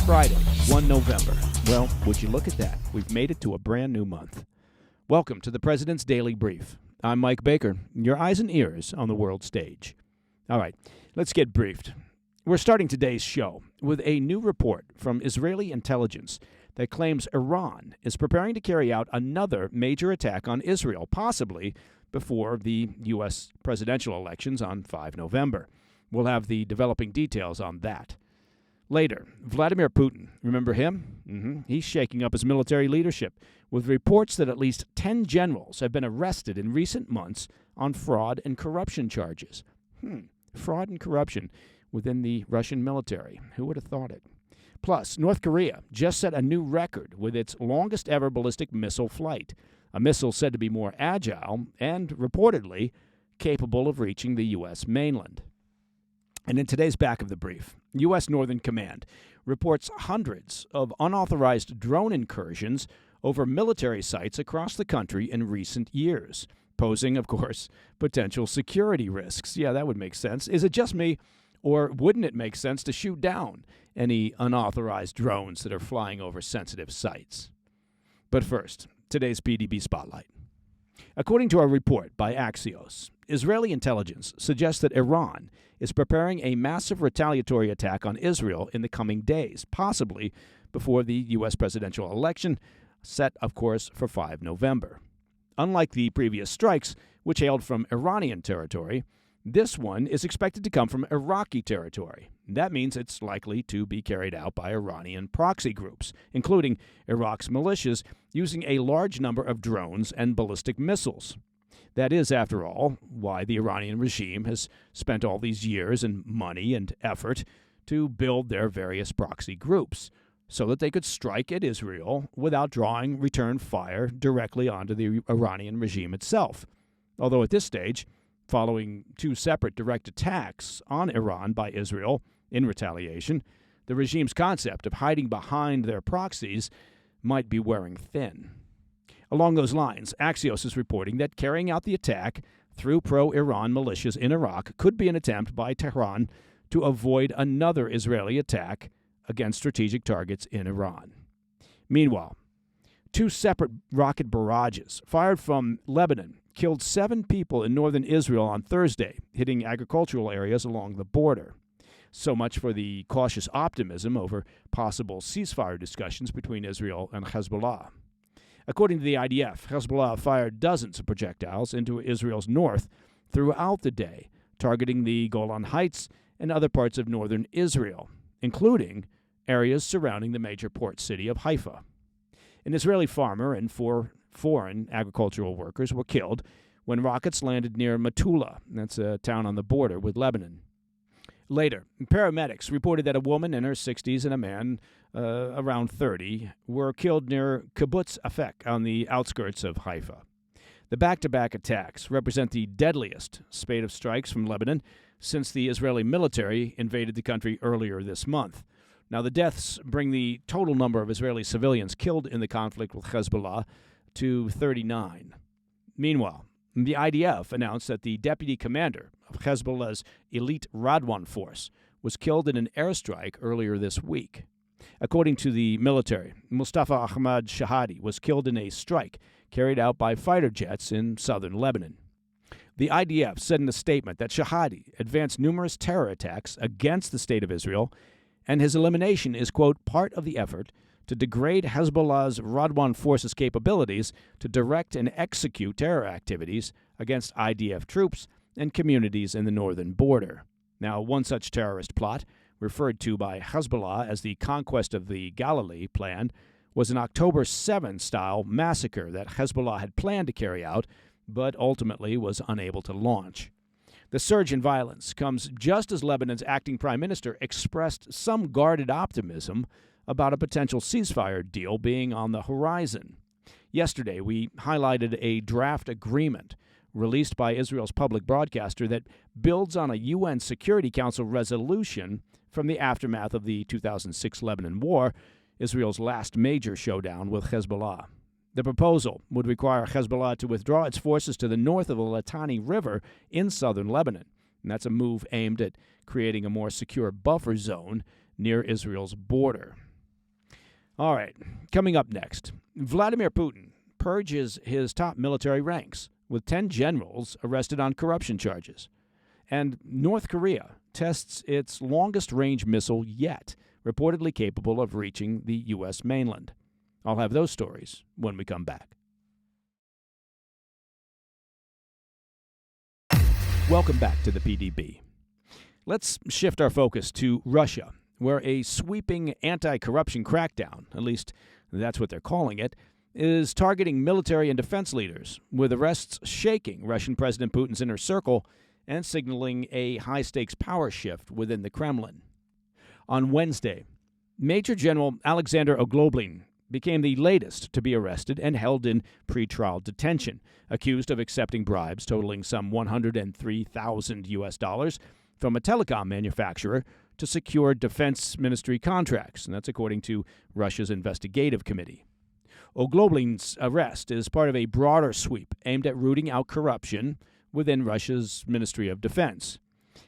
Friday, 1 November. Well, would you look at that? We've made it to a brand new month. Welcome to the President's Daily Brief. I'm Mike Baker, your eyes and ears on the world stage. All right, let's get briefed. We're starting today's show with a new report from Israeli intelligence that claims Iran is preparing to carry out another major attack on Israel, possibly before the U.S. presidential elections on 5 November. We'll have the developing details on that. Later, Vladimir Putin, remember him? He's shaking up his military leadership with reports that at least 10 generals have been arrested in recent months on fraud and corruption charges. Fraud and corruption within the Russian military. Who would have thought it? Plus, North Korea just set a new record with its longest ever ballistic missile flight, a missile said to be more agile and, reportedly, capable of reaching the U.S. mainland. And in today's back of the brief, U.S. Northern Command reports hundreds of unauthorized drone incursions over military sites across the country in recent years, posing, of course, potential security risks. Yeah, that would make sense. Is it just me, or wouldn't it make sense to shoot down any unauthorized drones that are flying over sensitive sites? But first, today's PDB Spotlight. According to a report by Axios, Israeli intelligence suggests that Iran is preparing a massive retaliatory attack on Israel in the coming days, possibly before the U.S. presidential election, set, of course, for 5 November. Unlike the previous strikes, which hailed from Iranian territory, this one is expected to come from Iraqi territory. That means it's likely to be carried out by Iranian proxy groups, including Iraq's militias, using a large number of drones and ballistic missiles. That is, after all, why the Iranian regime has spent all these years and money and effort to build their various proxy groups, so that they could strike at Israel without drawing return fire directly onto the Iranian regime itself. Although at this stage, following 2 separate direct attacks on Iran by Israel in retaliation, the regime's concept of hiding behind their proxies might be wearing thin. Along those lines, Axios is reporting that carrying out the attack through pro-Iran militias in Iraq could be an attempt by Tehran to avoid another Israeli attack against strategic targets in Iran. Meanwhile, 2 separate rocket barrages fired from Lebanon killed 7 people in northern Israel on Thursday, hitting agricultural areas along the border. So much for the cautious optimism over possible ceasefire discussions between Israel and Hezbollah. According to the IDF, Hezbollah fired dozens of projectiles into Israel's north throughout the day, targeting the Golan Heights and other parts of northern Israel, including areas surrounding the major port city of Haifa. An Israeli farmer and 4 foreign agricultural workers were killed when rockets landed near Metula. That's a town on the border with Lebanon. Later, paramedics reported that a woman in her 60s and a man around 30 were killed near Kibbutz Afek on the outskirts of Haifa. The back-to-back attacks represent the deadliest spate of strikes from Lebanon since the Israeli military invaded the country earlier this month. Now, the deaths bring the total number of Israeli civilians killed in the conflict with Hezbollah to 39. Meanwhile, the IDF announced that the deputy commander of Hezbollah's elite Radwan force was killed in an airstrike earlier this week. According to the military, Mustafa Ahmad Shahadi was killed in a strike carried out by fighter jets in southern Lebanon. The IDF said in a statement that Shahadi advanced numerous terror attacks against the state of Israel, and his elimination is, quote, part of the effort to degrade Hezbollah's Radwan force's capabilities to direct and execute terror activities against IDF troops and communities in the northern border. Now, one such terrorist plot, referred to by Hezbollah as the Conquest of the Galilee plan, was an October 7-style massacre that Hezbollah had planned to carry out, but ultimately was unable to launch. The surge in violence comes just as Lebanon's acting prime minister expressed some guarded optimism about a potential ceasefire deal being on the horizon. Yesterday, we highlighted a draft agreement released by Israel's public broadcaster that builds on a UN Security Council resolution from the aftermath of the 2006 Lebanon War, Israel's last major showdown with Hezbollah. The proposal would require Hezbollah to withdraw its forces to the north of the Litani River in southern Lebanon. And that's a move aimed at creating a more secure buffer zone near Israel's border. All right, coming up next, Vladimir Putin purges his top military ranks, with 10 generals arrested on corruption charges. And North Korea tests its longest-range missile yet, reportedly capable of reaching the U.S. mainland. I'll have those stories when we come back. Welcome back to the PDB. Let's shift our focus to Russia, where a sweeping anti-corruption crackdown, at least that's what they're calling it, is targeting military and defense leaders, with arrests shaking Russian President Putin's inner circle and signaling a high-stakes power shift within the Kremlin. On Wednesday, Major General Alexander Ogloblin became the latest to be arrested and held in pretrial detention, accused of accepting bribes totaling some $103,000 from a telecom manufacturer to secure defense ministry contracts, and that's according to Russia's investigative committee. Ogloblin's arrest is part of a broader sweep aimed at rooting out corruption within Russia's Ministry of Defense.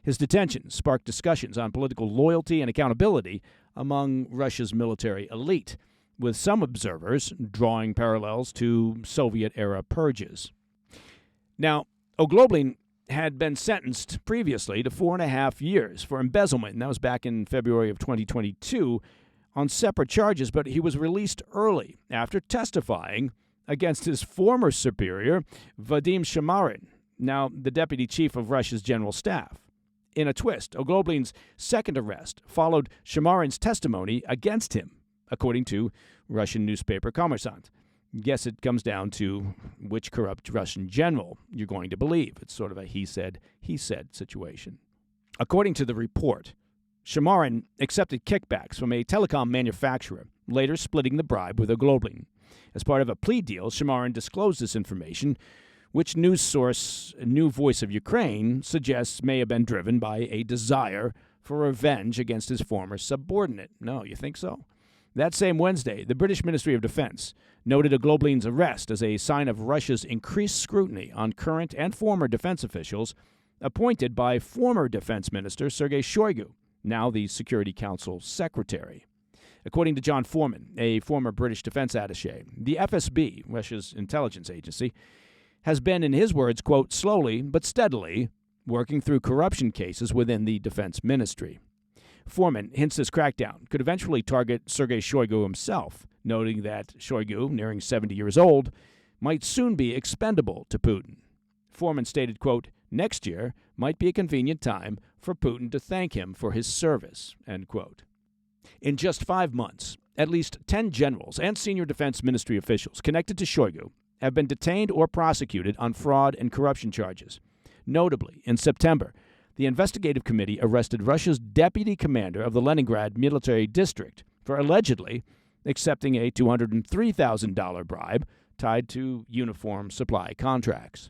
His detention sparked discussions on political loyalty and accountability among Russia's military elite, with some observers drawing parallels to Soviet-era purges. Now, Ogloblin had been sentenced previously to 4.5 years for embezzlement, and that was back in February of 2022, on separate charges, but he was released early after testifying against his former superior, Vadim Shamarin, now the deputy chief of Russia's general staff. In a twist, Ogloblin's second arrest followed Shamarin's testimony against him, according to Russian newspaper Kommersant. Guess it comes down to which corrupt Russian general you're going to believe. It's sort of a he said situation. According to the report, Shamarin accepted kickbacks from a telecom manufacturer, later splitting the bribe with Ogloblin. As part of a plea deal, Shamarin disclosed this information, which news source New Voice of Ukraine suggests may have been driven by a desire for revenge against his former subordinate. No, you think so? That same Wednesday, the British Ministry of Defense noted Ogloblin's arrest as a sign of Russia's increased scrutiny on current and former defense officials appointed by former Defense Minister Sergei Shoigu, now the Security Council Secretary. According to John Foreman, a former British defense attaché, the FSB, Russia's intelligence agency, has been, in his words, quote, slowly but steadily working through corruption cases within the defense ministry. Foreman hints this crackdown could eventually target Sergei Shoigu himself, noting that Shoigu, nearing 70 years old, might soon be expendable to Putin. Foreman stated, quote, next year might be a convenient time for Putin to thank him for his service, end quote. In just 5 months, at least 10 generals and senior defense ministry officials connected to Shoigu have been detained or prosecuted on fraud and corruption charges. Notably, in September, the investigative committee arrested Russia's deputy commander of the Leningrad military district for allegedly accepting a $203,000 bribe tied to uniform supply contracts.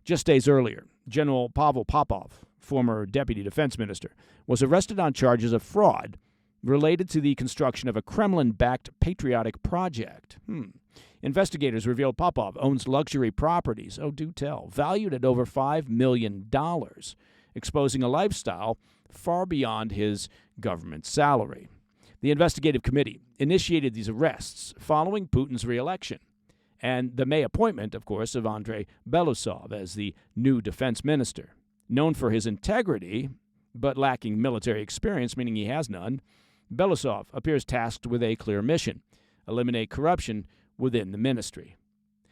Just days earlier, General Pavel Popov, former deputy defense minister, was arrested on charges of fraud related to the construction of a Kremlin-backed patriotic project. Investigators revealed Popov owns luxury properties, do tell, valued at over $5 million, exposing a lifestyle far beyond his government salary. The investigative committee initiated these arrests following Putin's re-election and the May appointment, of course, of Andrei Belousov as the new defense minister. Known for his integrity, but lacking military experience, meaning he has none, Belousov appears tasked with a clear mission: eliminate corruption within the ministry.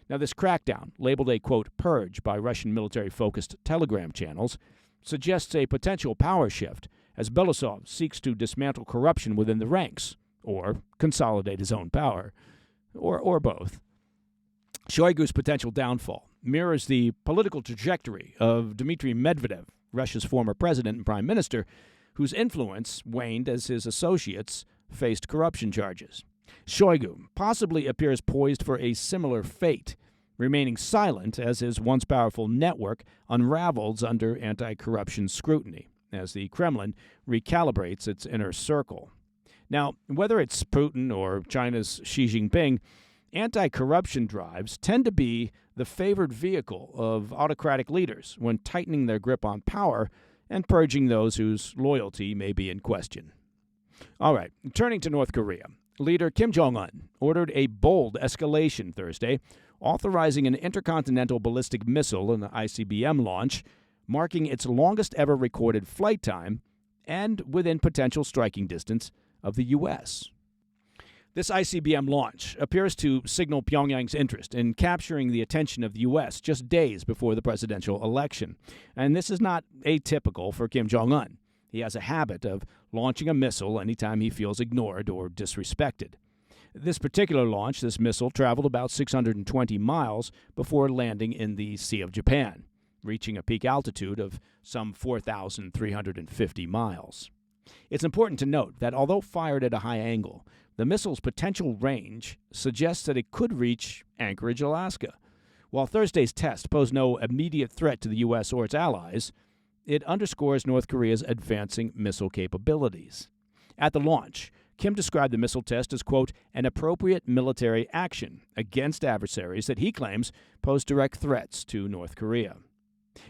Now, this crackdown, labeled a, quote, purge by Russian military-focused Telegram channels, suggests a potential power shift as Belousov seeks to dismantle corruption within the ranks, or consolidate his own power, or both. Shoigu's potential downfall mirrors the political trajectory of Dmitry Medvedev, Russia's former president and prime minister, whose influence waned as his associates faced corruption charges. Shoigu possibly appears poised for a similar fate, remaining silent as his once powerful network unravels under anti-corruption scrutiny, as the Kremlin recalibrates its inner circle. Now, whether it's Putin or China's Xi Jinping, anti-corruption drives tend to be the favored vehicle of autocratic leaders when tightening their grip on power and purging those whose loyalty may be in question. All right, turning to North Korea. Leader Kim Jong-un ordered a bold escalation Thursday, authorizing an intercontinental ballistic missile, an ICBM launch, marking its longest ever recorded flight time and within potential striking distance of the U.S. This ICBM launch appears to signal Pyongyang's interest in capturing the attention of the U.S. just days before the presidential election. And this is not atypical for Kim Jong-un. He has a habit of launching a missile anytime he feels ignored or disrespected. This particular launch, this missile, traveled about 620 miles before landing in the Sea of Japan, reaching a peak altitude of some 4,350 miles. It's important to note that although fired at a high angle, the missile's potential range suggests that it could reach Anchorage, Alaska. While Thursday's test posed no immediate threat to the U.S. or its allies, it underscores North Korea's advancing missile capabilities. At the launch, Kim described the missile test as, quote, an appropriate military action against adversaries that he claims pose direct threats to North Korea.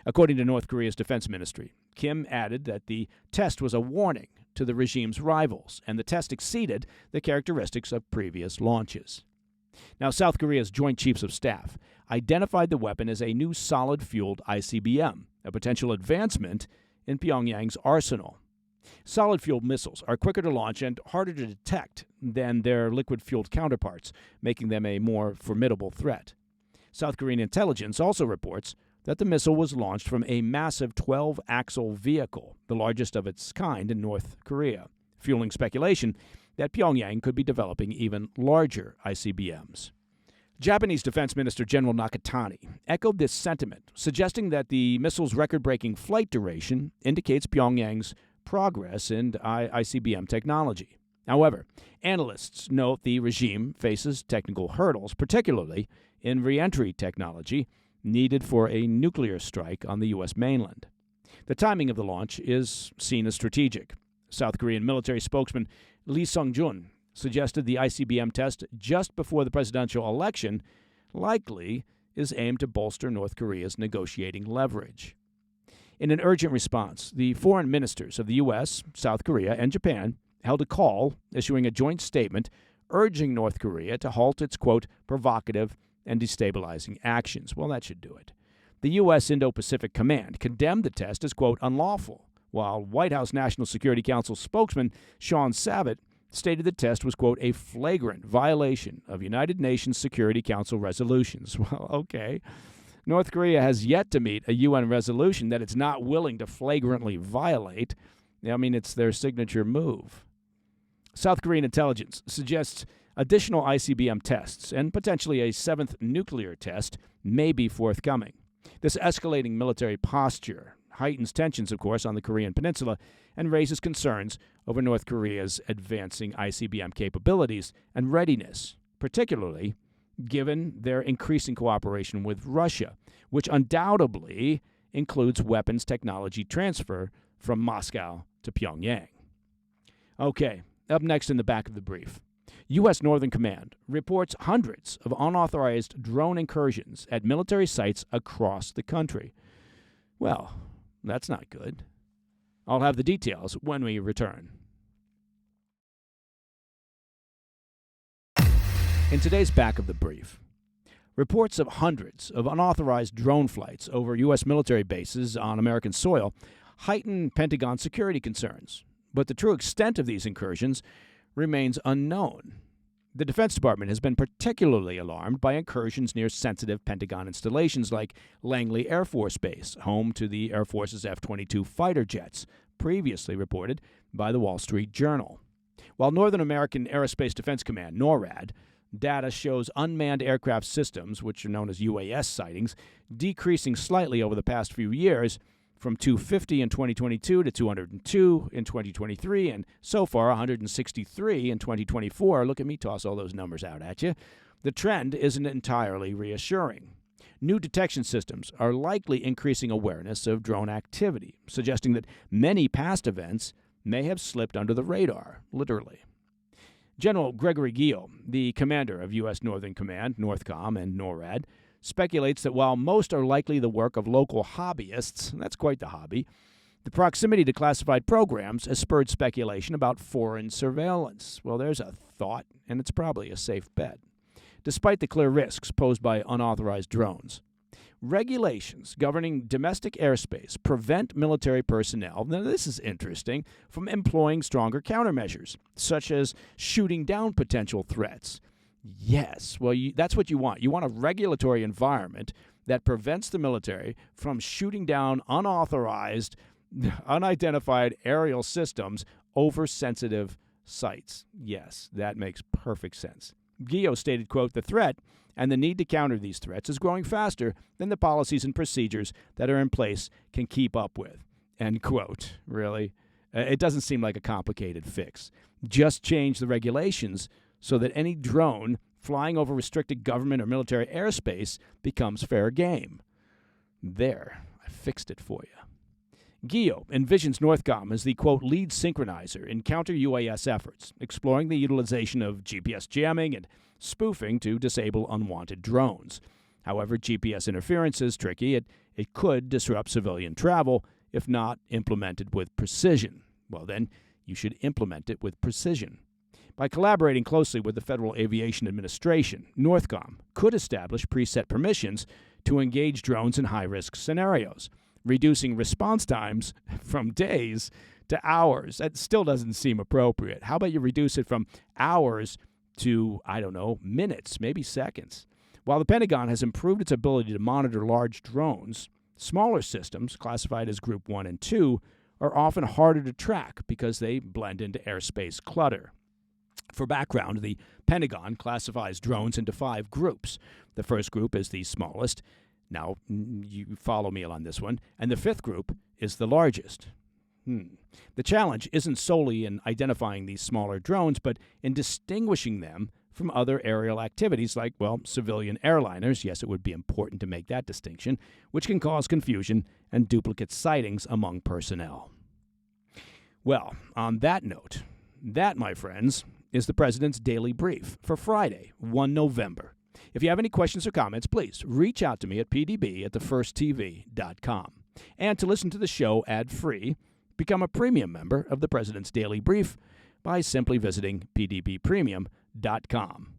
According to North Korea's defense ministry, Kim added that the test was a warning to the regime's rivals, and the test exceeded the characteristics of previous launches. Now, South Korea's Joint Chiefs of Staff identified the weapon as a new solid-fueled ICBM, a potential advancement in Pyongyang's arsenal. Solid-fueled missiles are quicker to launch and harder to detect than their liquid-fueled counterparts, making them a more formidable threat. South Korean intelligence also reports that the missile was launched from a massive 12-axle vehicle, the largest of its kind in North Korea, fueling speculation that Pyongyang could be developing even larger ICBMs. Japanese Defense Minister General Nakatani echoed this sentiment, suggesting that the missile's record-breaking flight duration indicates Pyongyang's progress in ICBM technology. However, analysts note the regime faces technical hurdles, particularly in re-entry technology needed for a nuclear strike on the U.S. mainland. The timing of the launch is seen as strategic. South Korean military spokesman Lee Sung-jun suggested the ICBM test just before the presidential election likely is aimed to bolster North Korea's negotiating leverage. In an urgent response, the foreign ministers of the U.S., South Korea, and Japan held a call, issuing a joint statement urging North Korea to halt its, quote, provocative and destabilizing actions. Well, that should do it. The U.S. Indo-Pacific Command condemned the test as, quote, unlawful, while White House National Security Council spokesman Sean Savit stated the test was, quote, a flagrant violation of United Nations Security Council resolutions. Well, okay. North Korea has yet to meet a UN resolution that it's not willing to flagrantly violate. I mean, it's their signature move. South Korean intelligence suggests additional ICBM tests and potentially a seventh nuclear test may be forthcoming. This escalating military posture heightens tensions, of course, on the Korean peninsula and raises concerns over North Korea's advancing ICBM capabilities and readiness, particularly given their increasing cooperation with Russia, which undoubtedly includes weapons technology transfer from Moscow to Pyongyang. Okay, up next in the back of the brief. U.S. Northern Command reports hundreds of unauthorized drone incursions at military sites across the country. Well, that's not good. I'll have the details when we return. In today's back of the brief, reports of hundreds of unauthorized drone flights over U.S. military bases on American soil heighten Pentagon security concerns, but the true extent of these incursions remains unknown. The Defense Department has been particularly alarmed by incursions near sensitive Pentagon installations like Langley Air Force Base, home to the Air Force's F-22 fighter jets, previously reported by the Wall Street Journal. While Northern American Aerospace Defense Command, NORAD, data shows unmanned aircraft systems, which are known as UAS sightings, decreasing slightly over the past few years, from 250 in 2022 to 202 in 2023, and so far 163 in 2024. Look at me toss all those numbers out at you. The trend isn't entirely reassuring. New detection systems are likely increasing awareness of drone activity, suggesting that many past events may have slipped under the radar, literally. General Gregory Gio, the commander of U.S. Northern Command, NORTHCOM, and NORAD, speculates that while most are likely the work of local hobbyists, that's quite the hobby, The proximity to classified programs has spurred speculation about foreign surveillance. Well, there's a thought, and it's probably a safe bet. Despite the clear risks posed by unauthorized drones, regulations governing domestic airspace prevent military personnel, now this is interesting, from employing stronger countermeasures, such as shooting down potential threats. Yes, well, that's what you want. You want a regulatory environment that prevents the military from shooting down unauthorized, unidentified aerial systems over sensitive sites. Yes, that makes perfect sense. Gio stated, quote, "The threat and the need to counter these threats is growing faster than the policies and procedures that are in place can keep up with," end quote. Really? It doesn't seem like a complicated fix. Just change the regulations so that any drone flying over restricted government or military airspace becomes fair game. There, I fixed it for you. Gio envisions Northcom as the, quote, lead synchronizer in counter-UAS efforts, exploring the utilization of GPS jamming and spoofing to disable unwanted drones. However, GPS interference is tricky. It could disrupt civilian travel if not implemented with precision. Well, then, you should implement it with precision. By collaborating closely with the Federal Aviation Administration, Northcom could establish preset permissions to engage drones in high-risk scenarios, reducing response times from days to hours. That still doesn't seem appropriate. How about you reduce it from hours to, I don't know, minutes, maybe seconds? While the Pentagon has improved its ability to monitor large drones, smaller systems, classified as Group 1 and 2, are often harder to track because they blend into airspace clutter. For background, the Pentagon classifies drones into 5 groups. The first group is the smallest. Now, you follow me on this one. And the 5th group is the largest. The challenge isn't solely in identifying these smaller drones, but in distinguishing them from other aerial activities like, well, civilian airliners. Yes, it would be important to make that distinction, which can cause confusion and duplicate sightings among personnel. Well, on that note, that, my friends, is the President's Daily Brief for Friday, 1 November. If you have any questions or comments, please reach out to me at pdb@thefirsttv.com. And to listen to the show ad-free, become a premium member of the President's Daily Brief by simply visiting pdbpremium.com.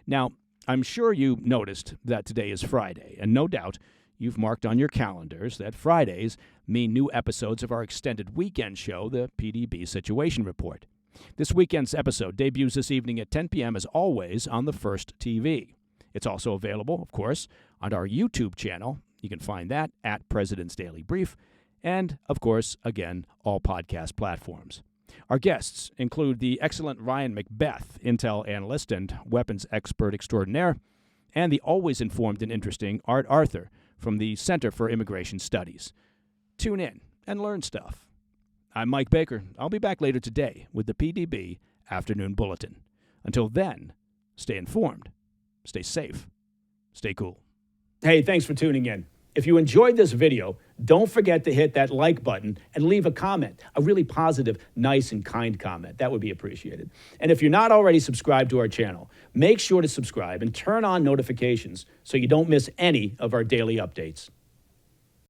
Now, I'm sure you noticed that today is Friday, and no doubt you've marked on your calendars that Fridays mean new episodes of our extended weekend show, the PDB Situation Report. This weekend's episode debuts this evening at 10 p.m. as always on the First TV. It's also available, of course, on our YouTube channel. You can find that at President's Daily Brief, and, of course, again, all podcast platforms. Our guests include the excellent Ryan Macbeth, Intel analyst and weapons expert extraordinaire, and the always informed and interesting Art Arthur from the Center for Immigration Studies. Tune in and learn stuff. I'm Mike Baker. I'll be back later today with the PDB Afternoon Bulletin. Until then, stay informed, stay safe, stay cool. Hey, thanks for tuning in. If you enjoyed this video, don't forget to hit that like button and leave a comment, a really positive, nice, and kind comment. That would be appreciated. And if you're not already subscribed to our channel, make sure to subscribe and turn on notifications so you don't miss any of our daily updates.